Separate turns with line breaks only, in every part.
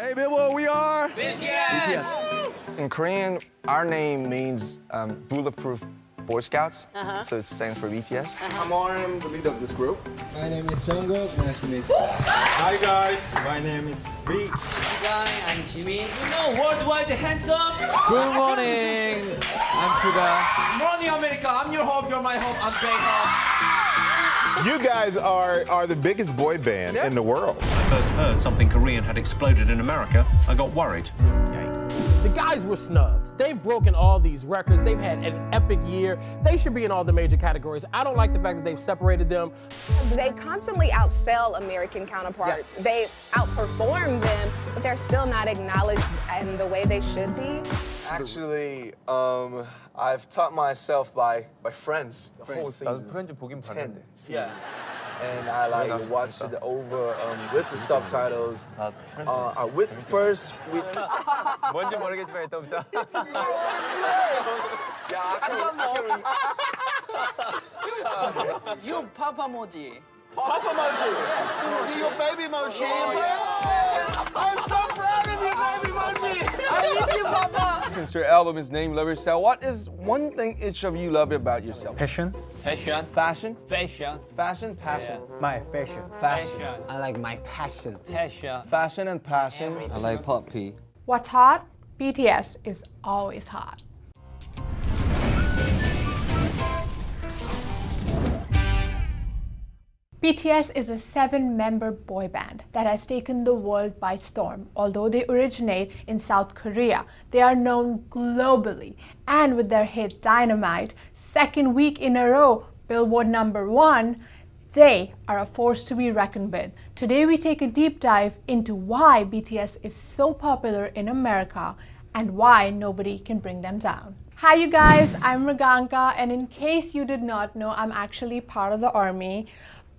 Hey, Billboard, we are
BTS.
In Korean, our name means Bulletproof Boy Scouts, so it stands for BTS.
I'm Arm, the leader of this group.
My name is Jungkook. Nice to meet you.
Hi guys, my name is V.
Hi, I'm Jimmy. You know, worldwide handsome.
Good morning. I'm Suga.
Morning, America. I'm your hope, you're my hope, I'm Bangkok.
You guys are the biggest boy band in the world.
When I first heard something Korean had exploded in America, I got worried.
The guys were snubbed. They've broken all these records. They've had an epic year. They should be in all the major categories. I don't like the fact that they've separated them.
They constantly outsell American counterparts. They outperform them, but they're still not acknowledged in the way they should be.
Actually, I've taught myself by friends the whole season. 10 seasons. And I watched it over with the subtitles. First with.
뭔지 모르겠지만 일단 보자.
You Papa Moji.
Papa Moji. Your baby Moji. I'm so proud of you, baby Moji.
I miss you, Papa.
Since your album is named Love Yourself, what is one thing each of you love about yourself?
Passion.
Fashion.
Fashion?
Fashion.
Fashion, passion.
My fashion.
Fashion.
I like my passion.
Fashion.
Fashion and passion.
I like Puppy.
What's hot? BTS is always hot. BTS is a 7-member boy band that has taken the world by storm. Although they originate in South Korea, they are known globally. And with their hit Dynamite, second week in a row, Billboard #1, they are a force to be reckoned with. Today we take a deep dive into why BTS is so popular in America and why nobody can bring them down. Hi you guys, I'm Raganka, and in case you did not know, I'm actually part of the army.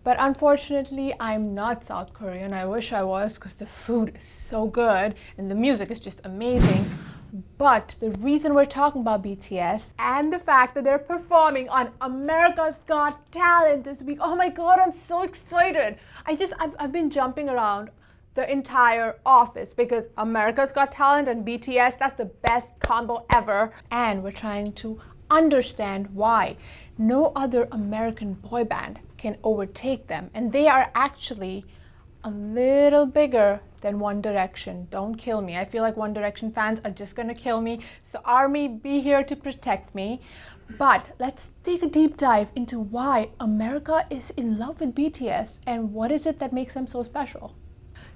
But unfortunately, I'm not South Korean. I wish I was, because the food is so good and the music is just amazing. But the reason we're talking about BTS and the fact that they're performing on America's Got Talent this week, oh my God, I'm so excited. I've been jumping around the entire office because America's Got Talent and BTS, that's the best combo ever. And we're trying to understand why no other American boy band can overtake them, and they are actually a little bigger than One Direction. Don't kill me. I feel like One Direction fans are just gonna kill me, so Army, be here to protect me. But let's take a deep dive into why America is in love with BTS and what is it that makes them so special.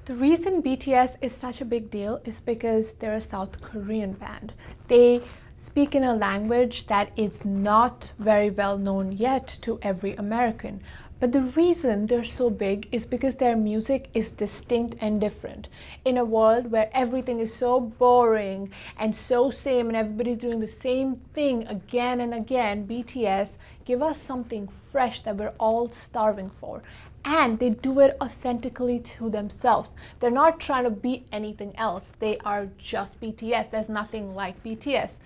The reason BTS is such a big deal is because they're a South Korean band. They speak in a language that is not very well known yet to every American. But the reason they're so big is because their music is distinct and different. In a world where everything is so boring and so same and everybody's doing the same thing again and again, BTS give us something fresh that we're all starving for. And they do it authentically to themselves. They're not trying to be anything else. They are just BTS. There's nothing like BTS.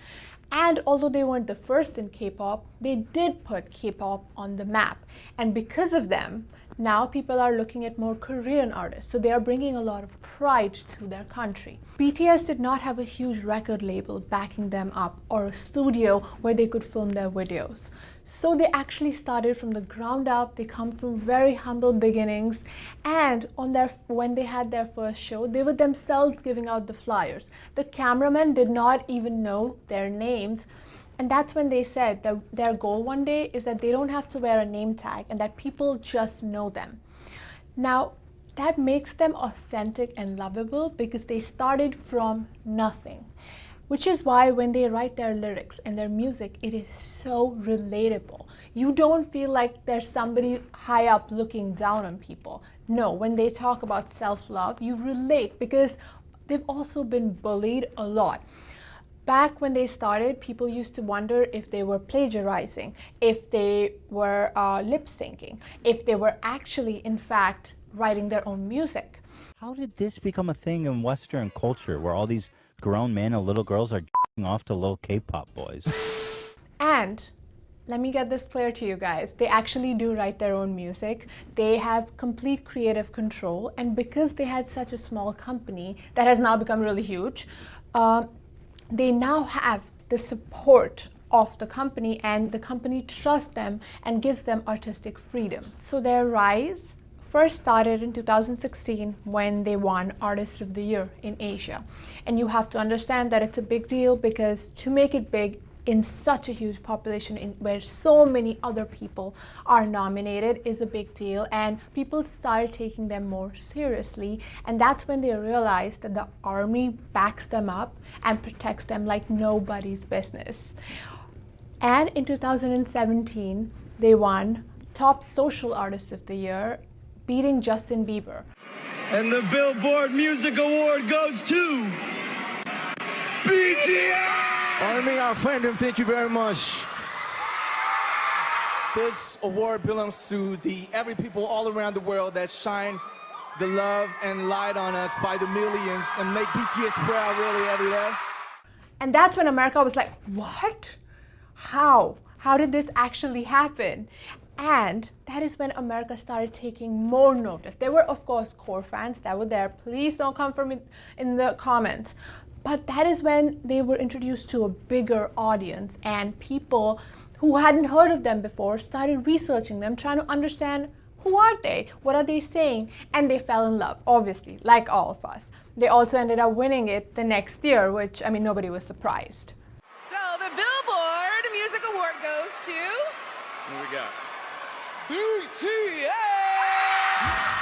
And although they weren't the first in K-pop, they did put K-pop on the map. And because of them, now people are looking at more Korean artists. So they are bringing a lot of pride to their country. BTS did not have a huge record label backing them up or a studio where they could film their videos. So they actually started from the ground up. They come from very humble beginnings, and when they had their first show, they were themselves giving out the flyers. The cameramen did not even know their names, and that's when they said that their goal one day is that they don't have to wear a name tag and that people just know them. Now, that makes them authentic and lovable because they started from nothing. Which is why when they write their lyrics and their music, it is so relatable. You don't feel like there's somebody high up looking down on people. No, when they talk about self-love, you relate because they've also been bullied a lot. Back when they started, people used to wonder if they were plagiarizing, if they were lip syncing, if they were actually, in fact, writing their own music.
How did this become a thing in Western culture where all these grown men and little girls are off to little K-pop boys?
And let me get this clear to you guys. They actually do write their own music. They have complete creative control, and because they had such a small company that has now become really huge, they now have the support of the company, and the company trusts them and gives them artistic freedom. So their rise first started in 2016 when they won Artist of the Year in Asia. And you have to understand that it's a big deal, because to make it big in such a huge population where so many other people are nominated is a big deal, and people started taking them more seriously, and that's when they realized that the army backs them up and protects them like nobody's business. And in 2017, they won Top Social Artist of the Year, beating Justin Bieber.
And the Billboard Music Award goes to BTS!
Army, our friend, and thank you very much. This award belongs to the every people all around the world that shine the love and light on us by the millions and make BTS proud really every day.
And that's when America was like, what? How? How did this actually happen? And that is when America started taking more notice. There were, of course, core fans that were there. Please don't come for me in the comments. But that is when they were introduced to a bigger audience, and people who hadn't heard of them before started researching them, trying to understand who are they, what are they saying, and they fell in love, obviously, like all of us. They also ended up winning it the next year, which, I mean, nobody was surprised.
So the Billboard Music Award goes to...
What we got?
BTS!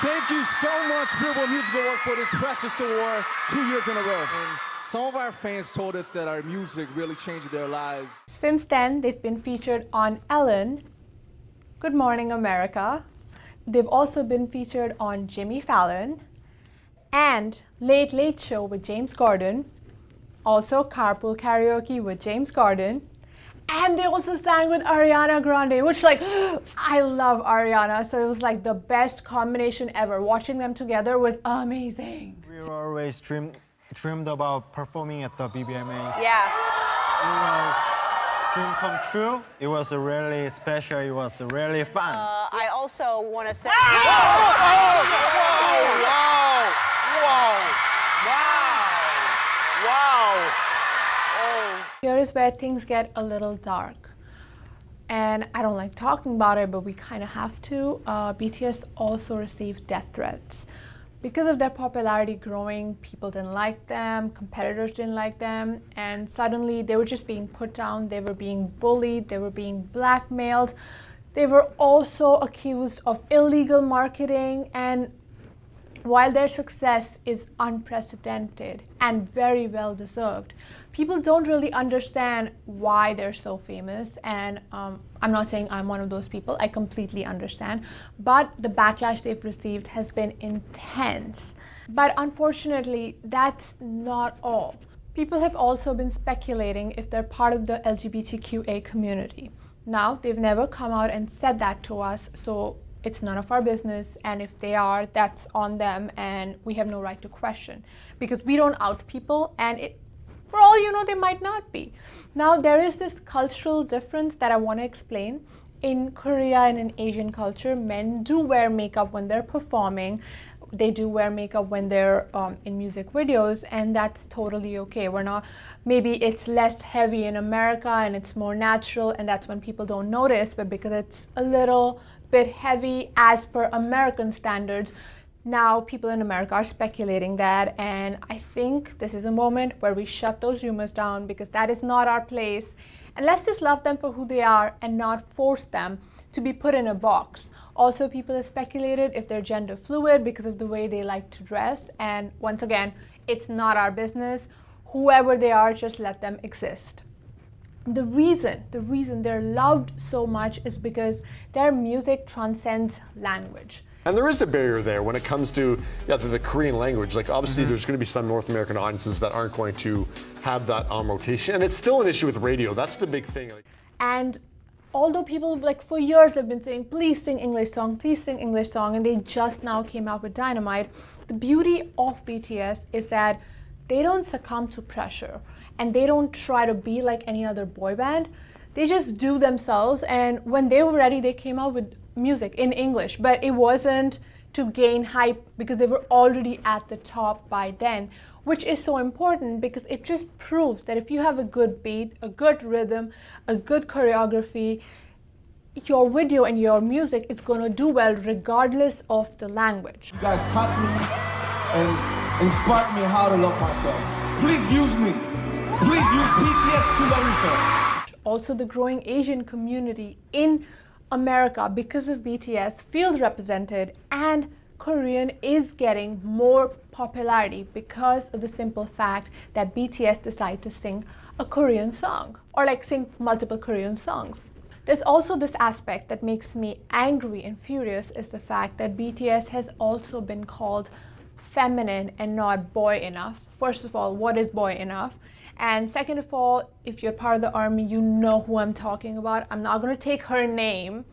Thank you so much, Billboard Music Awards, for this precious award 2 years in a row. And some of our fans told us that our music really changed their lives.
Since then, they've been featured on Ellen, Good Morning America. They've also been featured on Jimmy Fallon and Late Late Show with James Corden. Also Carpool Karaoke with James Corden. And they also sang with Ariana Grande, which, like, I love Ariana, so it was like the best combination ever. Watching them together was amazing.
We were always dreamed about performing at the BBMAs.
Yeah.
It was dream come true. It was really special. It was really fun.
I also want to say...
Here is where things get a little dark. And I don't like talking about it, but we kind of have to. BTS also received death threats. Because of their popularity growing, people didn't like them, competitors didn't like them, and suddenly they were just being put down, they were being bullied, they were being blackmailed. They were also accused of illegal marketing, and while their success is unprecedented and very well deserved, people don't really understand why they're so famous. And I'm not saying I'm one of those people, I completely understand. But the backlash they've received has been intense. But unfortunately, that's not all. People have also been speculating if they're part of the LGBTQA community. Now, they've never come out and said that to us, so it's none of our business, and if they are, that's on them, and we have no right to question, because we don't out people, and for all you know, they might not be. Now, there is this cultural difference that I want to explain. In Korea and in Asian culture, men do wear makeup when they're performing. They do wear makeup when they're in music videos, and that's totally okay. Maybe it's less heavy in America and it's more natural, and that's when people don't notice, but because it's a little bit heavy as per American standards, now people in America are speculating that, and I think this is a moment where we shut those rumors down, because that is not our place, and let's just love them for who they are and not force them to be put in a box. Also, people have speculated if they're gender fluid because of the way they like to dress, and once again, it's not our business. Whoever they are, just let them exist. The reason they're loved so much is because their music transcends language.
And there is a barrier there when it comes to the Korean language. Like, obviously, there's going to be some North American audiences that aren't going to have that rotation. And it's still an issue with radio. That's the big thing.
And although people, like, for years have been saying, please sing English song, and they just now came out with Dynamite, the beauty of BTS is that they don't succumb to pressure, and they don't try to be like any other boy band. They just do themselves, and when they were ready, they came out with music in English, but it wasn't to gain hype because they were already at the top by then, which is so important because it just proves that if you have a good beat, a good rhythm, a good choreography, your video and your music is going to do well regardless of the language.
You guys taught me and inspired me how to love myself. Please use me. Please use BTS to love yourself.
Also, the growing Asian community in America, because of BTS, feels represented, and Korean is getting more popularity because of the simple fact that BTS decide to sing a Korean song, or like sing multiple Korean songs. There's also this aspect that makes me angry and furious, is the fact that BTS has also been called feminine and not boy enough. First of all, what is boy enough? And second of all, if you're part of the army, you know who I'm talking about. I'm not going to take her name,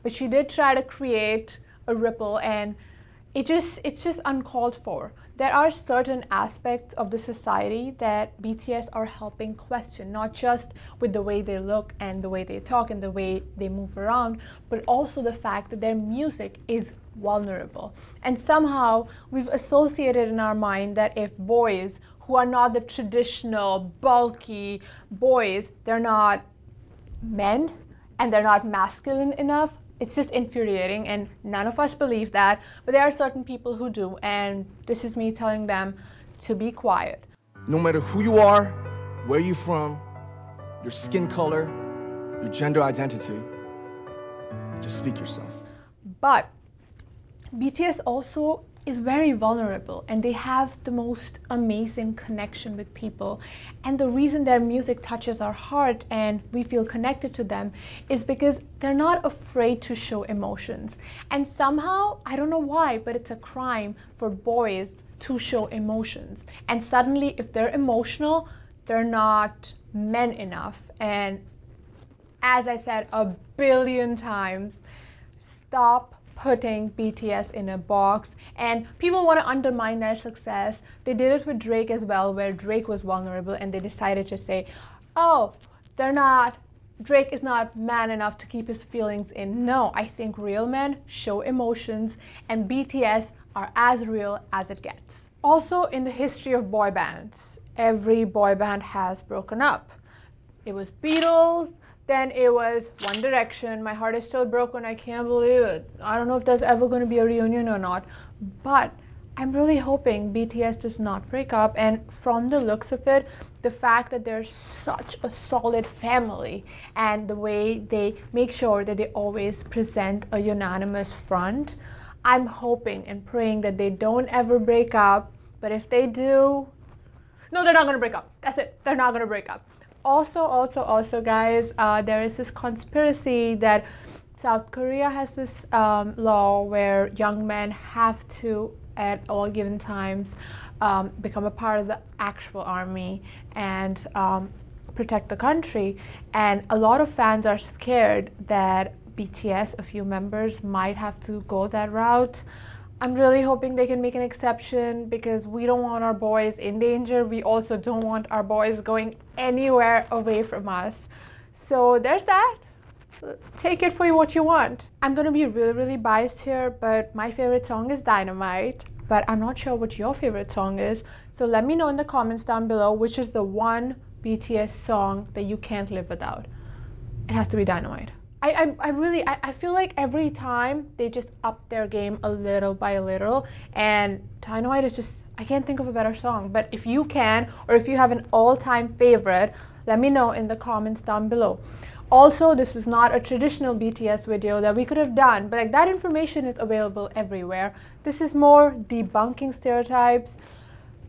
but she did try to create a ripple, and it's just uncalled for. There are certain aspects of the society that BTS are helping question, not just with the way they look and the way they talk and the way they move around, but also the fact that their music is vulnerable. And somehow we've associated in our mind that if boys who are not the traditional bulky boys, they're not men and they're not masculine enough, it's just infuriating, and none of us believe that, but there are certain people who do, and this is me telling them to be quiet.
No matter who you are, where you're from, your skin color, your gender identity, just speak yourself.
But BTS also is very vulnerable, and they have the most amazing connection with people, and the reason their music touches our heart and we feel connected to them is because they're not afraid to show emotions. And somehow, I don't know why, but it's a crime for boys to show emotions, and suddenly if they're emotional, they're not men enough. And as I said a billion times, stop putting BTS in a box. And people want to undermine their success. They did it with Drake as well, where Drake was vulnerable and they decided to say, oh, Drake is not man enough to keep his feelings in. No, I think real men show emotions, and BTS are as real as it gets. Also, in the history of boy bands, every boy band has broken up. It was Beatles, then it was One Direction. My heart is still broken, I can't believe it. I don't know if there's ever going to be a reunion or not, but I'm really hoping BTS does not break up. And from the looks of it, the fact that they're such a solid family and the way they make sure that they always present a unanimous front, I'm hoping and praying that they don't ever break up. But if they do, no, they're not going to break up. That's it. They're not going to break up. Also, guys, there is this conspiracy that South Korea has this law where young men have to, at all given times, become a part of the actual army and protect the country. And a lot of fans are scared that BTS, a few members, might have to go that route. I'm really hoping they can make an exception because we don't want our boys in danger. We also don't want our boys going anywhere away from us. So there's that. Take it for what you want. I'm going to be really biased here, but my favorite song is Dynamite. But I'm not sure what your favorite song is. So let me know in the comments down below which is the one BTS song that you can't live without. It has to be Dynamite. I feel like every time they just up their game a little by a little, and Dynamite is just, I can't think of a better song. But if you can, or if you have an all-time favorite, let me know in the comments down below. Also, this was not a traditional BTS video that we could have done, but like that information is available everywhere. This is more debunking stereotypes,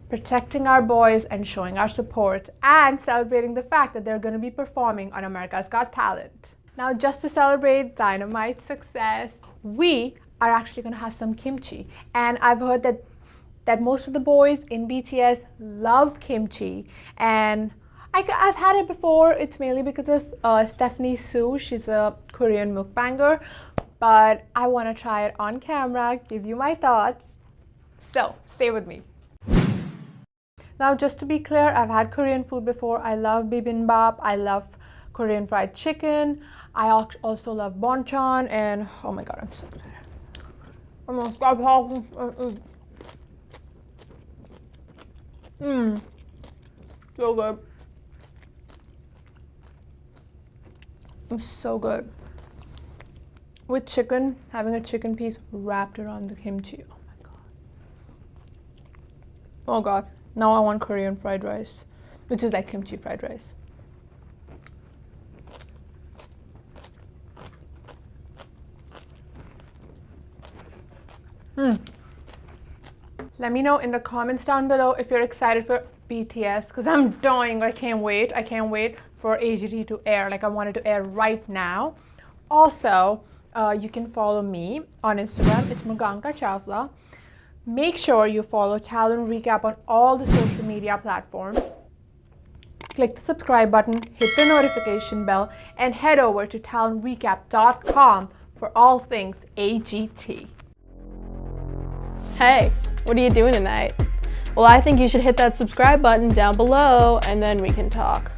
protecting our boys and showing our support, and celebrating the fact that they're going to be performing on America's Got Talent. Now, just to celebrate Dynamite's success, we are actually going to have some kimchi. And I've heard that most of the boys in BTS love kimchi. And I've had it before. It's mainly because of Stephanie Soo. She's a Korean mukbanger. But I want to try it on camera, give you my thoughts. So, stay with me. Now, just to be clear, I've had Korean food before. I love bibimbap. I love Korean fried chicken. I also love banchan, and oh my god, I'm so excited. I'm gonna stop talking. So good. It's so good. With chicken, having a chicken piece wrapped around the kimchi. Oh my god. Oh god. Now I want Korean fried rice, which is like kimchi fried rice. Let me know in the comments down below if you're excited for BTS, because I'm dying. I can't wait. I can't wait for AGT to air. Like, I want it to air right now. Also, you can follow me on Instagram. It's Muganka Chawla. Make sure you follow Talent Recap on all the social media platforms. Click the subscribe button, hit the notification bell, and head over to talentrecap.com for all things AGT.
Hey, what are you doing tonight? Well, I think you should hit that subscribe button down below, and then we can talk.